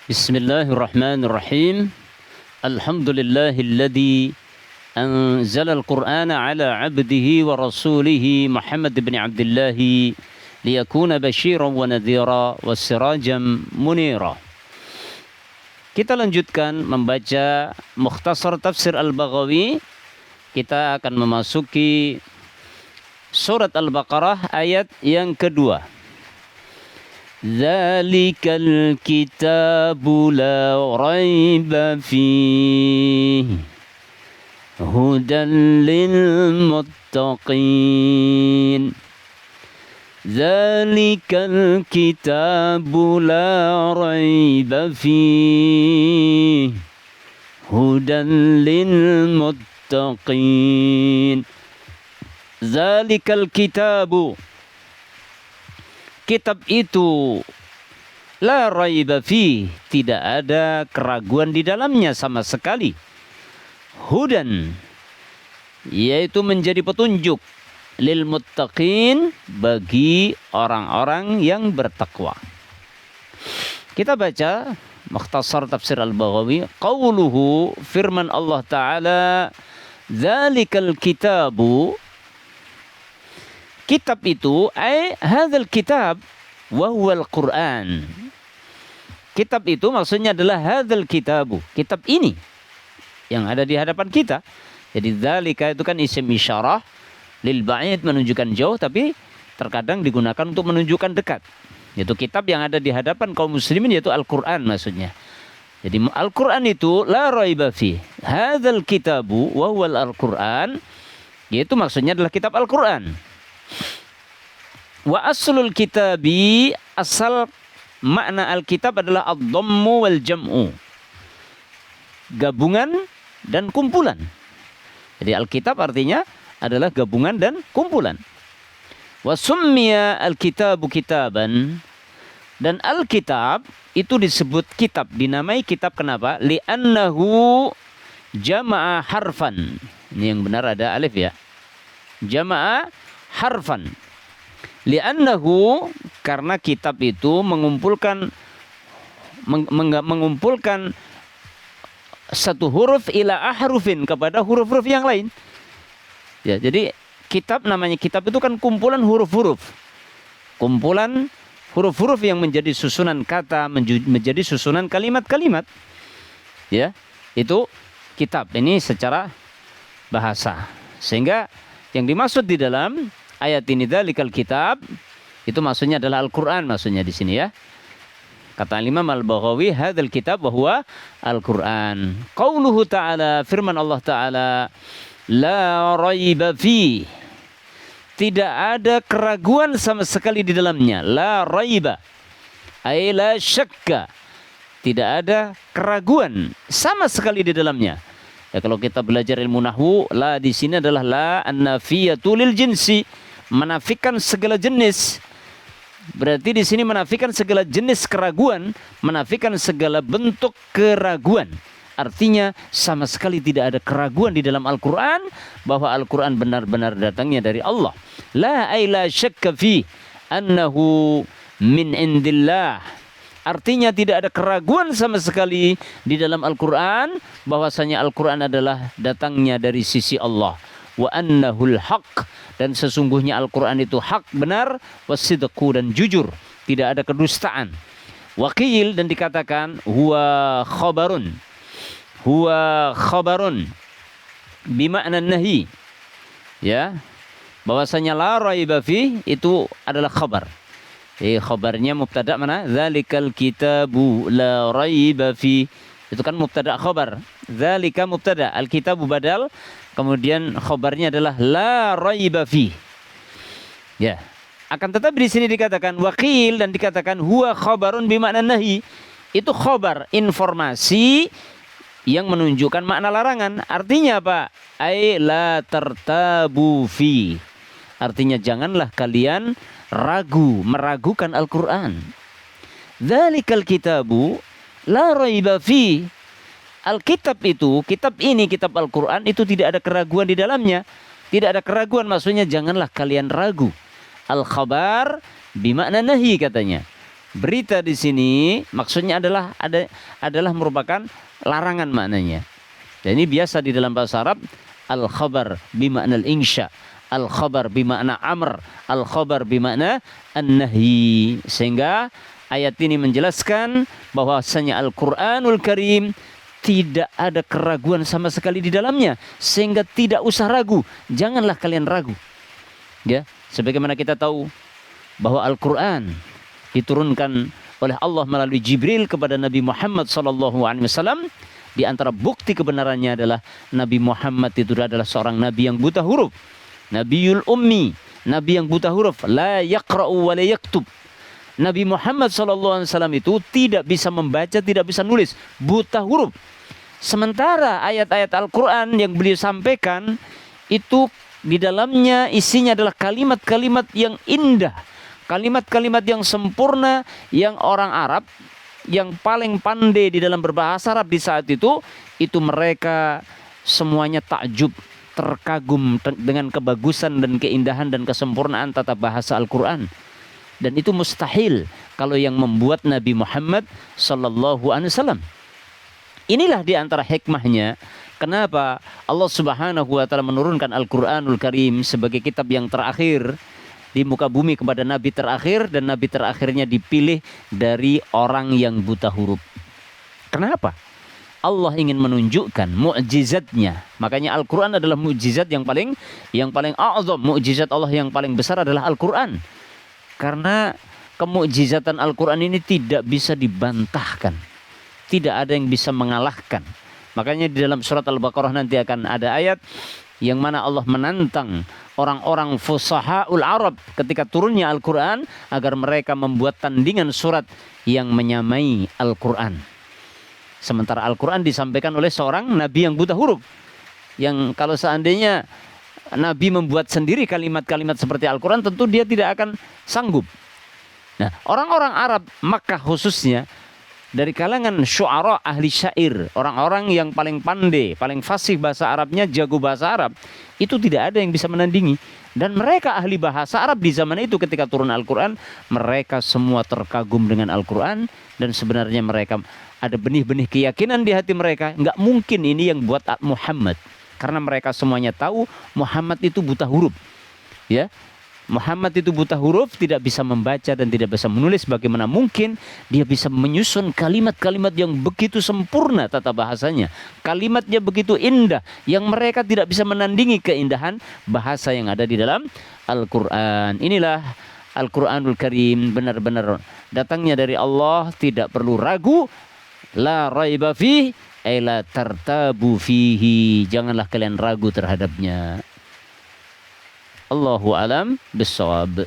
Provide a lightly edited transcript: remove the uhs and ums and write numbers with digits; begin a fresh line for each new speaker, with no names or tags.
Bismillahirrahmanirrahim. Alhamdulillahilladzi anzala al-Qur'ana ala 'abdihi wa rasulihi Muhammad bin Abdullah liyakuna basyiran wa nadhira wa sirajan munira. Kita lanjutkan membaca Mukhtasar Tafsir Al-Baghawi. Kita akan memasuki surat Al-Baqarah ayat yang kedua. Dzalikal kitabu la raiba fihi hudan lil muttaqin. Dzalikal kitabu la raiba fihi hudan lil muttaqin. Dzalikal kitabu, kitab itu, la raiba fi, tidak ada keraguan di dalamnya sama sekali. Hudan, yaitu menjadi petunjuk, lil muttaqin, bagi orang-orang yang bertakwa. Kita baca Mukhtasar Tafsir Al-Baghawi. Qauluhu, firman Allah Ta'ala, dzalikal kitabu, kitab itu, hadzal kitab wa huwal Qur'an. Kitab itu maksudnya adalah hadzal kitabu, kitab ini yang ada di hadapan kita. Jadi dzalika itu kan isim isyarah lil ba'id, menunjukkan jauh, tapi terkadang digunakan untuk menunjukkan dekat. Yaitu kitab yang ada di hadapan kaum muslimin, yaitu Al-Qur'an maksudnya. Jadi Al-Qur'an itu la raiba fi, hadzal kitabu wa huwal Al-Qur'an, yaitu maksudnya adalah kitab Al-Qur'an. Wa aslul kitabi, asal makna al-kitab adalah ad-dhammu wal jam'u, gabungan dan kumpulan. Jadi al-kitab artinya adalah gabungan dan kumpulan. Wa summiya al-kitabu kitaban, dan al-kitab itu disebut kitab, dinamai kitab kenapa? Li'annahu jama'a harfan. Ini yang benar ada alif ya. Jama'a harfan. Li'annahu, karena kitab itu mengumpulkan satu huruf ila ahrufin, kepada huruf-huruf yang lain. Ya, jadi kitab, namanya kitab itu kan kumpulan huruf-huruf. Kumpulan huruf-huruf yang menjadi susunan kata, menjadi susunan kalimat-kalimat. Ya, itu kitab ini secara bahasa. Sehingga yang dimaksud di dalam ayat ini dzalikal kitab, itu maksudnya adalah Al-Qur'an maksudnya di sini ya. Kata Imam Al-Baghawi, hadzal kitab wa huwa Al-Qur'an. Qauluhu ta'ala, firman Allah Ta'ala, la raiba fi, tidak ada keraguan sama sekali di dalamnya. La raiba, ay la syakka, tidak ada keraguan sama sekali di dalamnya. Ya, kalau kita belajar ilmu nahwu, la di sini adalah la an-nafiyatu lil jinsi, menafikan segala jenis. Berarti di sini menafikan segala jenis keraguan, menafikan segala bentuk keraguan. Artinya sama sekali tidak ada keraguan di dalam Al-Qur'an bahwa Al-Qur'an benar-benar datangnya dari Allah. La ay la syakka fi annahu min indillah. Artinya tidak ada keraguan sama sekali di dalam Al-Qur'an bahwasanya Al-Qur'an adalah datangnya dari sisi Allah. Wa annahul haq, dan sesungguhnya Al-Qur'an itu hak, benar, wasidqu, dan jujur, tidak ada kedustaan. Waqil, dan dikatakan huwa khabarun bima'na nahi, ya, bahwasanya la raiba fi itu adalah khabar. Khabarnya mubtada, mana? Dzalikal kitabu la raiba fi, itu kan mubtada khabar. Dzalika mubtada, al-kitabu badal, kemudian khabarnya adalah la raiba fi. Ya. Akan tetapi di sini dikatakan waqil, dan dikatakan huwa khabarun bima'na nahi. Itu khabar, informasi yang menunjukkan makna larangan. Artinya apa? Ai la tartabu fi. Artinya janganlah kalian ragu, meragukan Al-Qur'an. Dzalikal kitabu la raiba fi. Alkitab itu, kitab ini, kitab Al-Qur'an itu tidak ada keraguan di dalamnya. Tidak ada keraguan, maksudnya janganlah kalian ragu. Al-khabar bimakna nahi katanya. Berita di sini maksudnya adalah merupakan larangan maknanya. Dan ini biasa di dalam bahasa Arab, al-khabar bima'na al-insya, al-khabar bima'na amr, al-khabar bima'na an-nahyi. Sehingga ayat ini menjelaskan bahwasanya Al-Qur'anul Karim tidak ada keraguan sama sekali di dalamnya, sehingga tidak usah ragu. Janganlah kalian ragu. Ya, sebagaimana kita tahu bahwa Al-Qur'an diturunkan oleh Allah melalui Jibril kepada Nabi Muhammad SAW. Di antara bukti kebenarannya adalah Nabi Muhammad itu adalah seorang nabi yang buta huruf, Nabiul Ummi, nabi yang buta huruf, la yaqra'u wa la yaktub. Nabi Muhammad SAW itu tidak bisa membaca, tidak bisa nulis, buta huruf. Sementara ayat-ayat Al-Quran yang beliau sampaikan itu di dalamnya isinya adalah kalimat-kalimat yang indah, kalimat-kalimat yang sempurna, yang orang Arab yang paling pandai di dalam berbahasa Arab di saat itu mereka semuanya takjub, terkagum dengan kebagusan dan keindahan dan kesempurnaan tata bahasa Al-Quran. Dan itu mustahil kalau yang membuat Nabi Muhammad sallallahu alaihi wasallam. Inilah di antara hikmahnya kenapa Allah Subhanahu wa taala menurunkan Al-Qur'anul Karim sebagai kitab yang terakhir di muka bumi kepada nabi terakhir, dan nabi terakhirnya dipilih dari orang yang buta huruf. Kenapa? Allah ingin menunjukkan mukjizatnya. Makanya Al-Qur'an adalah mukjizat yang paling a'zam. Mukjizat Allah yang paling besar adalah Al-Qur'an. Karena kemukjizatan Al-Qur'an ini tidak bisa dibantahkan. Tidak ada yang bisa mengalahkan. Makanya di dalam surat Al-Baqarah nanti akan ada ayat yang mana Allah menantang orang-orang fusahaul Arab ketika turunnya Al-Quran agar mereka membuat tandingan surat yang menyamai Al-Quran. Sementara Al-Quran disampaikan oleh seorang nabi yang buta huruf, yang kalau seandainya nabi membuat sendiri kalimat-kalimat seperti Al-Quran, tentu dia tidak akan sanggup. Nah, orang-orang Arab Makkah khususnya, dari kalangan syu'ara ahli syair, orang-orang yang paling pandai, paling fasih bahasa Arabnya, jago bahasa Arab, itu tidak ada yang bisa menandingi. Dan mereka ahli bahasa Arab di zaman itu ketika turun Al-Quran, mereka semua terkagum dengan Al-Quran. Dan sebenarnya mereka ada benih-benih keyakinan di hati mereka, nggak mungkin ini yang buat Muhammad. Karena mereka semuanya tahu Muhammad itu buta huruf. Ya, Muhammad itu buta huruf, tidak bisa membaca dan tidak bisa menulis. Bagaimana mungkin dia bisa menyusun kalimat-kalimat yang begitu sempurna tata bahasanya, kalimatnya begitu indah, yang mereka tidak bisa menandingi keindahan bahasa yang ada di dalam Al-Quran. Inilah Al-Quranul Karim, benar-benar datangnya dari Allah, tidak perlu ragu. La raiba fihi ay la tartabu fihi, janganlah kalian ragu terhadapnya. Allahu alam bissawab.